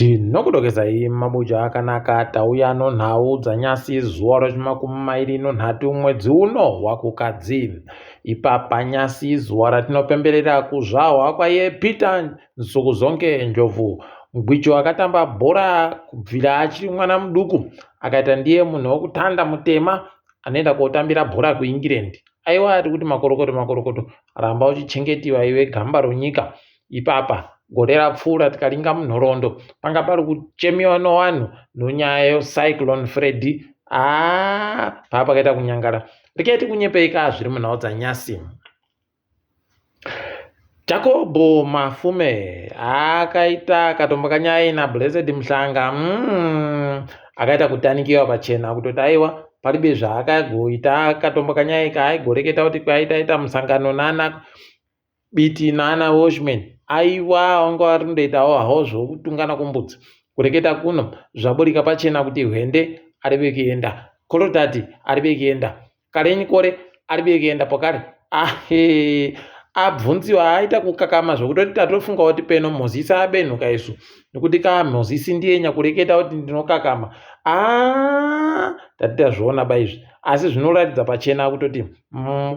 Tinokudokezai mabuja akanaka tauya nhau dzanyasi zuva rochi23 mwedzi uno waKukadzi. Ipapa nyasi zuva ratinopemberera kuzvahwa kwaYepita nsuku zonke njovu. Mgwicho akatamba bhora kubvira achiri mwana muduku akaita ndiye munhu wokutanda mutema anoenda kotambira bhora kuEngland. Aiwa ari kuti makorokoto ramba uchichengetiwa iwe gamba ronyika. Ipapa gore rapfuura tikaringa munhoroondo panga pari kuchemiwa nevanhu nonyaya yeCyclone Phiri. Pakaita kunyangara rikaiti kunyepeika zviri munhau dzanyasi. Jacobo Mafume akatomboka nyaya naBlessed Mhlanga akaita kutanikiwa pachena kutoti aiwa paribe zvaakagoita akatomboka nyaya aigoreketa kuti kwaitaita musangano nana biti nana Watchmen. Aiwa wanga warindoitawo hawo zvokutungana kumbudzi kureketa kuno zvaburika pachena kuti Hwende aribe kuenda, Korotati aribe kuenda, Karenyi kore aribe kuenda pokari. Abvunziwa aita kukakama zvokutoti tatofunga kuti peno Mozisi abenhuka isu nekuti Mozisi ndiye nyakureketa kuti ndinokakama. Tati tazviona baizvi, asi zvinoratidza pachena kutoti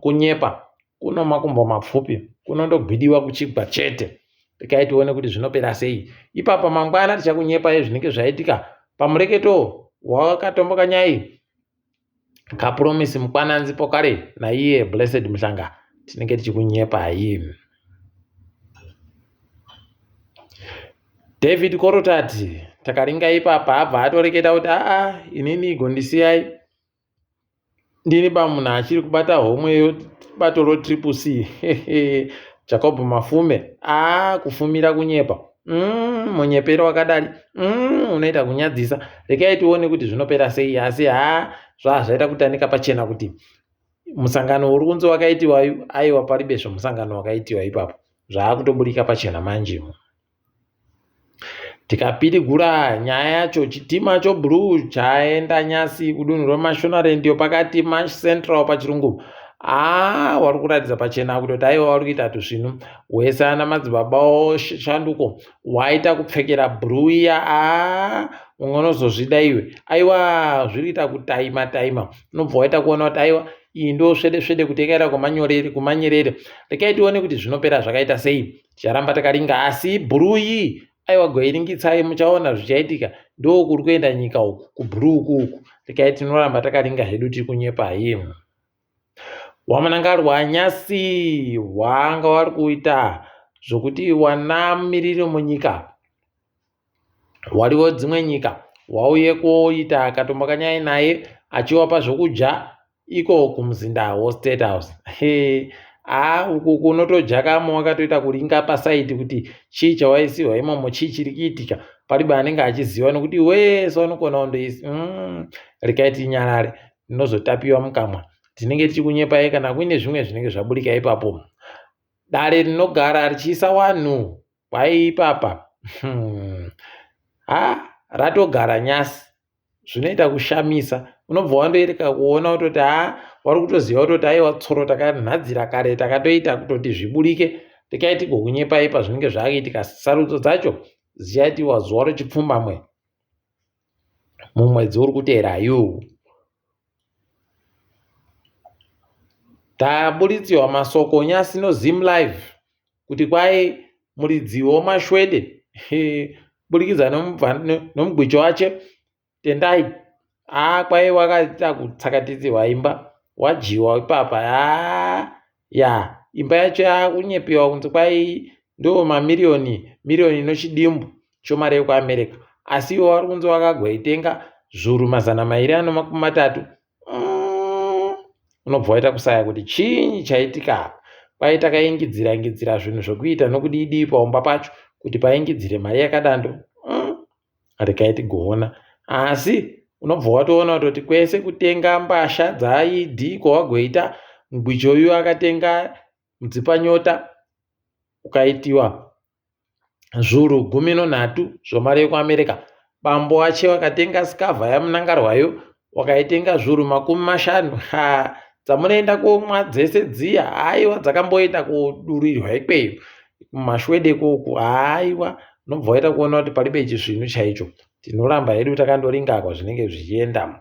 kunyepa kuno makumbo mapfupi kunondogwidiwa kuchigwa chete. Tikai tione kuti zvinopera sei. Ipapa mangwana tichakunyepa zvinenge zvaitika pamureketo wakatomboka nyai kapromisi mukwananzi pokare naiye Blessed Mhlanga tinenge tichikunyepa hii. David Korotati takaringa ipapa abva atoreketa kuti inini igondisiyai ndini pamunhu achiri kubata homwe bato roTCC. Jacob Mafume kufumira kunyepa munyepero wakadari unoita kunyadzisa. Rekai tione kuti zvinopera sei, asi zvaita kutanika pachena kuti musangano uri kunzi wakaitiwa aiwa paribe musangano wakaitiwa ipapo zvaakutoburika pachena manje. Tikapirigura nyaya yacho chitima choBlue chaenda nyasi kudunhu reMashonaland pakati maCentral pachirungu. Wari kuratidza pachena kutoti aiwa wari kuita tuzvinu wese ana madzibaba shanduko waita kupfekera Blue iya umwe unozozvida iwe. Aiwa zviri kuita kutaima unobva waita kuona kuti aiwa iyi ndo svede kuti yakaita kumanyerere. Rekai tione kuti zvinopera zvakaita sei. Ticharamba takaringa asi Blue iyi aiwa goiringitsai muchaona zvichaitika. Ndo kuri kuenda nyika uku kuBlue uku. Rekai tinoramba takaringa hedu tiri kunyepa hii. Wamanangarwa nyasi wanga wari kuita zvokuti wanamiriri munyika wariwo dzimwe nyika wauye koita akatomboka nyaya naye achiwapa zvokudya iko kumuzinda weState House. Uku kunotojakamo wakatoita kuringa pasaiti kuti chii chawaisiwa imomo chii chiri kuitika paribe anenge achiziva nekuti wese wanokona kundoisi. Rikaiti nyarare ndinozotapiwa mukamwa. Tinenge tichikunyepai kana kuine zvimwe zvinenge zvaburika ipapo. Dare rinogara richiisa wanhu kwaipapa ratogara nyasi. Zvinoita kushamisa. Unobva wandoereka kuona kutoti wari kutoziva kutoti aiwa tsoro takanhadzira kare takatoita kutoti zviburike. Rekai tigokunyepai pazvinenge zvakaitika. Sarudzo dzacho dzichaitiwa zuva rochipfumbamwe mumwedzi uri kuteera yu. Taburitsiwa masoko nyasi noZim Live kuti kwai muridziwo Mashwede burikidza nomugwicho wache tendai kwai wakaita kutsakatidziwa imba wajiwa ipapa. Imba yacho yakunyepiwa kunzi kwai ndo miliyoni nochidimbu chomari yekuAmerica, asi iwo wari kunzi wakagoitenga zviuru 230. Unobva waita kusaya kuti chinyi chaitika. Kwai takaingidzira zvinhu zvokuita nokudii paumba pacho kuti paingidzire mari yakadando. Rekai tigoona, asi unobva watoona kutoti kwese kutenga mbasha dzaidhi kwawagoita mgwicho uyu akatenga mudzipanyota ukaitiwa zviuru 13 zvomari yekuAmerica. Bambo wache wakatenga skavha yamunangarwayo wakaitenga zviuru 50. Dzamunoenda komwa dzese dziya aiwa dzakamboenda kodurirwa ikweyo Mashwede kuku. Aiwa unobva waita kuona kuti palibe chisvinu chaicho. Tinoramba hedu takandoringa kwazvinenge zvichienda.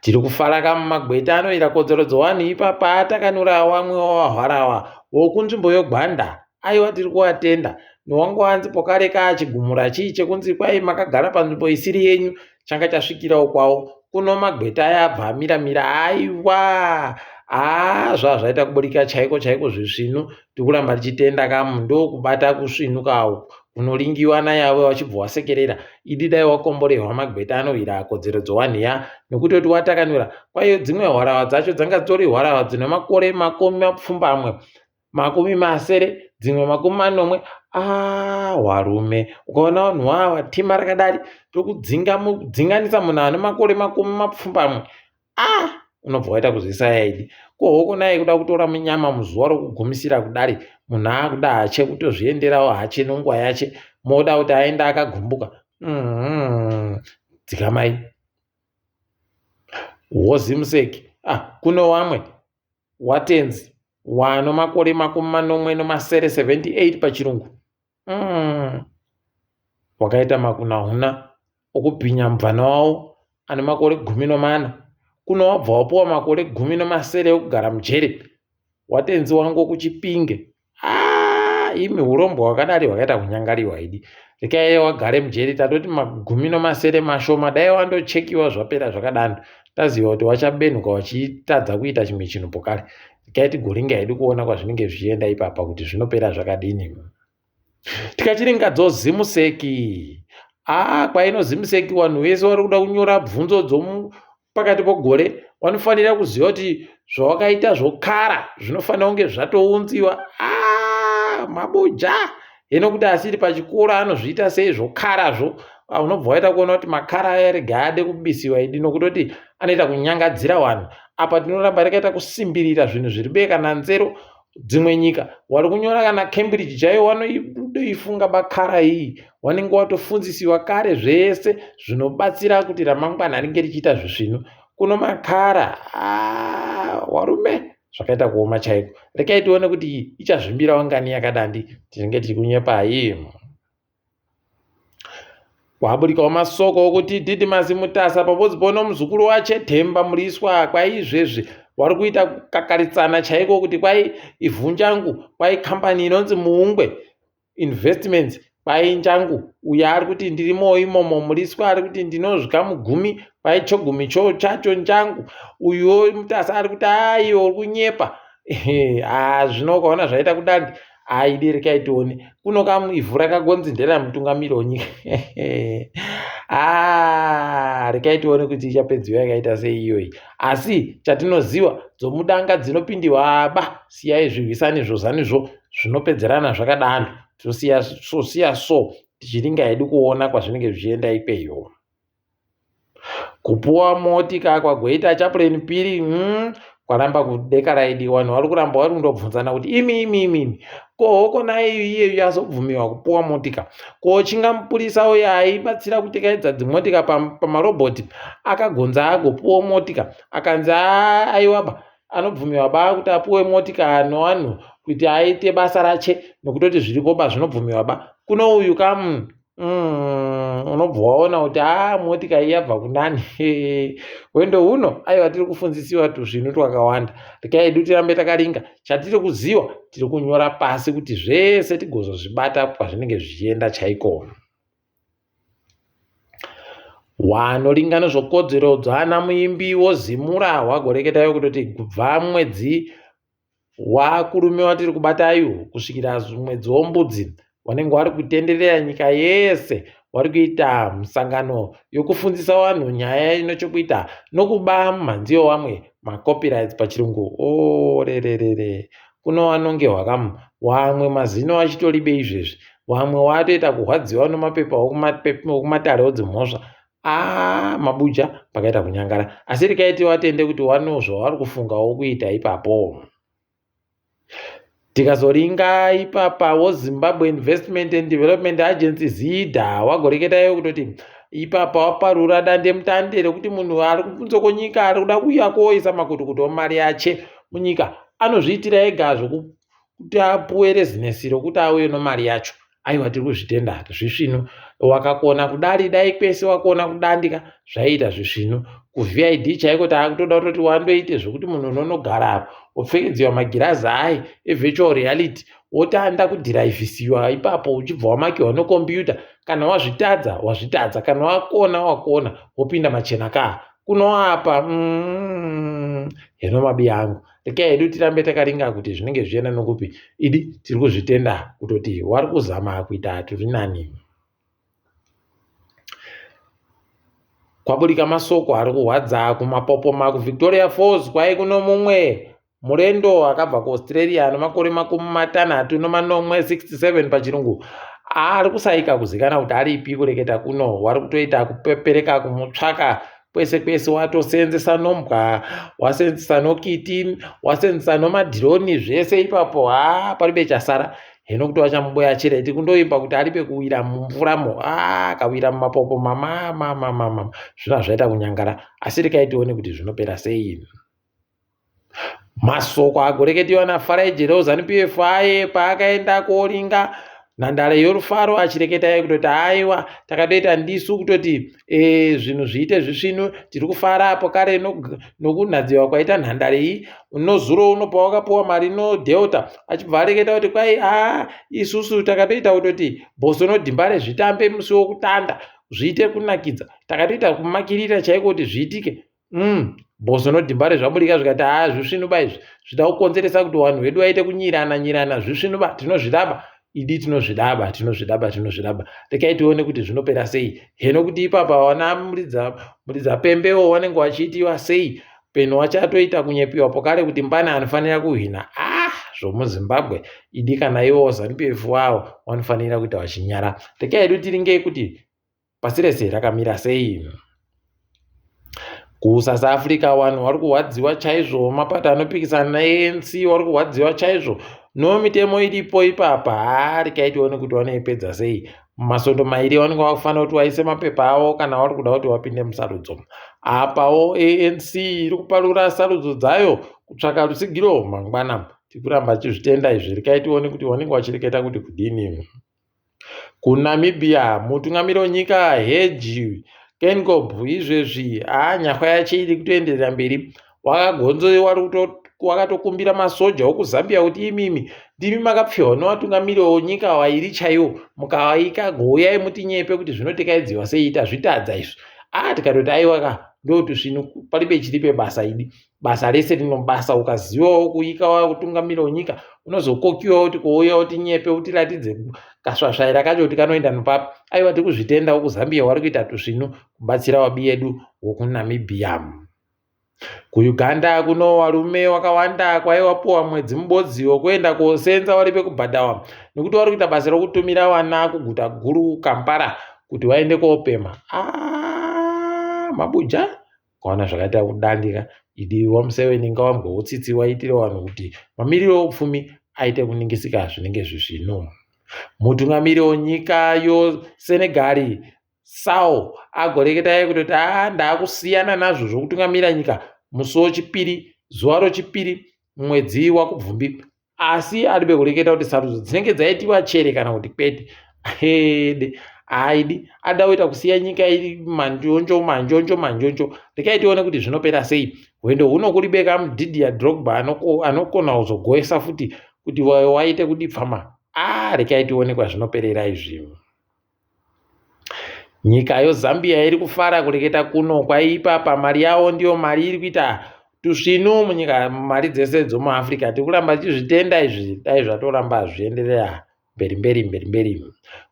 Tiri kufara mumagweta anoita kodzero dzowani ipapa takanura wamwe wahwarawa wokunzvimbo yogwanda. Aiwa tiri kuatenda. Newangu wanzi pokare kachigumura chii chekunzi kwai makagara panzvimbo isiri yenyu changa chasvikirawo kwawo. Kuno magweta yabva mira aiwa. Zvaita kuburika chaiko zvisvinu tikuramba tichitenda ndo kubata kusvinukawo unoringiwa nayawe wachibva wasekerera ididai wakomborerwa magweta anohwira kodzero dzowaniya nekuti kuti watakanura kwayo dzimwe hwarawa dzacho dzanga dzitori hwarawa dzine makore makumi mapfumbamwe makumi masere dzimwe makumi manomwe. Warume ukaona vanhu wawa tima rakadari tokudzinganisa munhu ane makore makumi mapfumbamwe unobva waita kuzisa idi kohoko naye kuda kutora munyama muzuva rokugumisira kudari munhu akuda hache kutozvienderawo hache nenguva yache moda kuti aenda akagumbuka. Dzikamai wozimuseki kuno wamwe watenzi wano makore makumi manomwe nomasere 78 pachirungu. Wakaita makunahuna okubhinya mubvana wawo ane makore 14 kuno wabva wapuwa makore 10 okugara mujere. Watenzi wangu kuChipinge. Imi urombo hwakadari hwakaita kunyangariwa idi. Rekai wagare mujere tatoti 10 mashoma dai wandochekiwa zvapera zvakadano taziva kuti wachabenuka wachitadza kuita chimwe chinhu pokare. Rekai tigoringa hedu kuona kwazvinenge zvichienda ipapa kuti zvinopera zvakadini. Tikachiringa dzozimuseki. Kwainozimuseki vanhu vese vari kuda kunyora bvunzo pakati pogore vanofanira kuziva kuti zvawakaita zvokara zvinofanira kunge zvatounziwa. Mabuja hino kuti asiri pachikora anozviita sei zvokarazvo. Unobva waita kuona kuti makara arega ade kubisiwa idi nokutoti anoita kunyangadzira vanhu. Apa tinoramba rakaita kusimbirira zvinhu zviri beka nanzero. Dzimwe nyika wari kunyora kana Cambridge chaiyo wanoifunga bakara iyi wanenge watofunzisiwa kare zvese zvinobatsira kuti ramangwana ringe richiita zvisvinu. Kuno makara warume zvakaita kuoma chaiko. Rekai tione kuti ichazvimbira wangani yakadandi tinenge tiri kunyepai. Waburikawo masoko okuti Didimasi Mutasa pabodzi pono muzukuru wache Themba Muriswa kwaizvezve wari kuita kakaritsana chaiko kuti kwai ivhunjangu kwai kambani inonzi Muhomwe Investments kwai njangu uya ari kuti ndirimo imomo Muriswa ari kuti ndinozvika mugumi kwai chogumi chacho njangu uyo Mutasa ari kuti uri kunyepa. Zvinokaona zvaita kudani aidi rekai tione kuno ivhu rakagonzi nderamutungamiri wenyika. Rekai tione kuti ichapedziwa yakaita sei iyoyi. Asi chatinoziva dzomudanga dzinopindiwa siyai zvirwisani zvozanizvo zvinopedzerana zvakadano tosiya tichiringa hedu kuona kwazvinenge zvichienda ikweyo. Kupuwa motika kwagoita Chaplain Phiri kwaramba kudekaraidi vanhu vari kuramba vari kundobvunzana kuti imi kohoko naye iye yazobvumiwa kupuwa motika chingamupurisa uyo aibatsira kutekaedza dzimotika pamarobhoti akagonza agopuwa motika akanzi aiwaba anobvumiwa kuti apuwe motika nevanhu kuti aite basa rache nokutoti zviripo zvinobvumiwa kuno uyu unobva waona kuti motika iyabva kunani. Wendo uno aiwa tiri kufunzisiwa tuzvinu twakawanda. Rekai hedu tirambe takaringa chatiri kuziva tiri kunyora pasi kuti zvese tigozozvibata pazvinenge zvichienda chaiko. Wanoringa nezvokodzero dzana muimbi wozimura wagoreketayo kutoti kubva mwedzi wakurume watiri kubatayo kusvikira mwedzi wombudzi wanenge wari kutenderera nyika yese wari kuita musangano yokufundzisa vanhu nyaya inochokuita nokuba mhanziyo wamwe macopyrights pachirungu. Rererere kuno vanonge wamwe mazino achitoribe izvezvi wamwe watoita kurwadziwa nomapepa okumatare odzimhosva. Mabuja pakaita kunyangara. Asi rekaiti watende kuti zvavari kufungawo kuita ipapo. Tikazoringa ipapa woZimbabwe Investment and Development Agency ZIDA wagoreketayo kutoti ipapa waparura dande mutande rekuti munhu ari kunze kwenyika ari kuda kuuya koisa makutukutu mari yache munyika anozviitira ega zvokuti apuwe rezinesi rokuti auye nomari yacho. aiwa tiri kuzvitenda zvisvino wakakona kudari dai kwese wakona kudandika zvaita zvisvino kuVID chaiko taakutoda kutoti wandoite zvokuti munhu unonogara apo upfekedziwa magirazi ai evirtual reality wotanda kudhiraivhisiwa ipapo uchibva wamakiwa nokombiyuta kana wazvitadza kana wakona wopinda machena kaa kunoapa heno mabi angu rekai hedu tirambe takaringa kuti zvinenge zvichienda nokupi idi tiri kuzvitenda kutoti wari kuzama kuita turi nani. Kwaburika masoko ari kuhwadza kumapopoma kuVictoria Falls kwai kuno mumwe murendo akabva kuAustralia nemakore 6 pachirungu ari kusaika kuzikana kuti aripi kureketa kuno wari kutoita kupepereka kumutsvaka kwese watosenzesa nombwa wasenzesa nokiti wasenzesa nomadhironi zvese ipapo paribe chasara heno kuti wachamuboya chireti kundoimba kuti aripe kuwira mumvuramo akawira mumapopo mama zvina zvaita kunyangara asi rikaitione kuti zvinopera sei. Masoko agoreketiwa naFaraiji Rozani PF aye paakaenda koringa nhandare yorufaro achireketa kutoti aiwa takatoita ndisu kutoti zvinhu zviite zvisvino tiri kufara apo kare nokunhadziwa kwaita nhandare iyi unozuro unobva wakapuwa mari noDelta achibva areketa kuti kwai isusu takatoita kutoti bhoso nodhimba rezvitambe musi wokutanda zviite kunakidza takatoita kumakirira chaiko kuti zviitike bhoso nodhimba rezvabudika zvikati zvisvino izvi zvida kukonzeresa kuti vanhu vedu vaite kunyirana zvisvino tinozvidaba idi tinozvidaba rekai tione kuti zvinopera sei heno kuti ipapa wana muridza pembewo wanenge wachiitiwa sei peno wachatoita kunyepiwa pokare kuti mbana anofanira kuhina zvomuZimbabwe idi kana iwo ZANU-PF wavo wanofanira kuita wachinyara. Rekai hedu tiringei kuti pasi rese rakamira sei. KuSouth Africa vanhu vari kuhwadziwa chaizvo mapato anopikisana naANC vari kuhwadziwa chaizvo nomitemo iripo ipapa rekai tione kuti vanoipedza sei. Masondo mairi vanenge vakufanira kuti vaise mapepa avo kana vari kuda kuti vapinde musarudzo. Apawo ANC iri kuparura sarudzo dzayo kutsvaka rusigiro mangwana. Tikuramba chizvitenda izvi rekai tione kuti vanenge vachireketa kuti kudini. KuNamibia mutungamiri wenyika Hedzinoyi izvezvi nyahwa yacho iri kutoenderera mberi wakagonzo wakatokumbira masoja okuZambia kuti imimi ndimi makapfiwa nevatungamiri wenyika wairi chaiwo mukawaika gouyai mutinyepe kuti zvinotekaidziwa sei tazvitadza izvi tikatoti aiwaka ndokuti zvino paribe chiripe basa idi basa rese rinobasa ukazivawo kuika wakutungamiri wenyika unozokokiwa kuti kuuya utinyepe utiratidze kasvasvaira kacho kuti kanoenda nopapa aiwa tiri kuzvitenda wokuZambia wari kuita tuzvino kubatsira wabi yedu wokuNamibia. KuUganda kuno varume wakawanda kwaiwapuwa mwedzi mubodzi wokuenda kosenza waripe kubhadhawa nekuti wari kuita basa rokutumira vana kuguta guru Kampala kuti vaende koopema. Mabuja kaona zvakaita kudandika idi waMuseveni ngawambotsitsi waitire vanhu kuti mamiriro oupfumi aite kuningisika zvinenge zvizvino. Mutungamiri wenyika yoSenegal Sao agoreketa kutoti ndaakusiyana nazvo zvokutungamira nyika musi wechipiri zuva rochipiri mwedzi waKubvumbi asi aribe kureketa kuti sarudzo dzinenge dzaitiwa chere kana kuti kwete aidi ada kuita kusiya nyika iri manjonjo rekai tione kuti zvinopera sei. Hwendo huno kuribeka mudhidhi Drogba anokona kuzogoesa futi kuti waite kudipfama rekai tione kwazvinoperera izvi. Nyika yoZambia iri kufara kureketa kuno kwaipapa mari yavo ndiyo mari iri kuita tusvino munyika mari dzese dzomuAfrica tiri kuramba tichizvitenda izvi dai zvatoramba zvienderera mberi.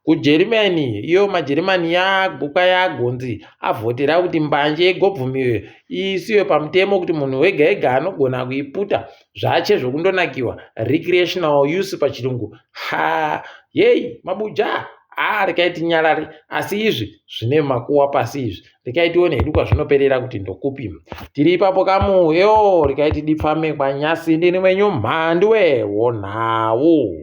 KuGermany iyo maJermani yaguka yagonzi avhotera kuti mbanje igobvumiwe isiwe pamutemo kuti munhu wega ega anogona kuiputa zvache zvokundonakiwa recreational use pachirungu. Yei mabuja rekai tinyarare asi izvi zvine makuwa pasi izvi rekai tione hedu kwazvinoperera kuti ndokupi. Tiri ipapo kamuyo rekai tidipfame kwanyasi ndini wenyu Mhanduwe Wenhau.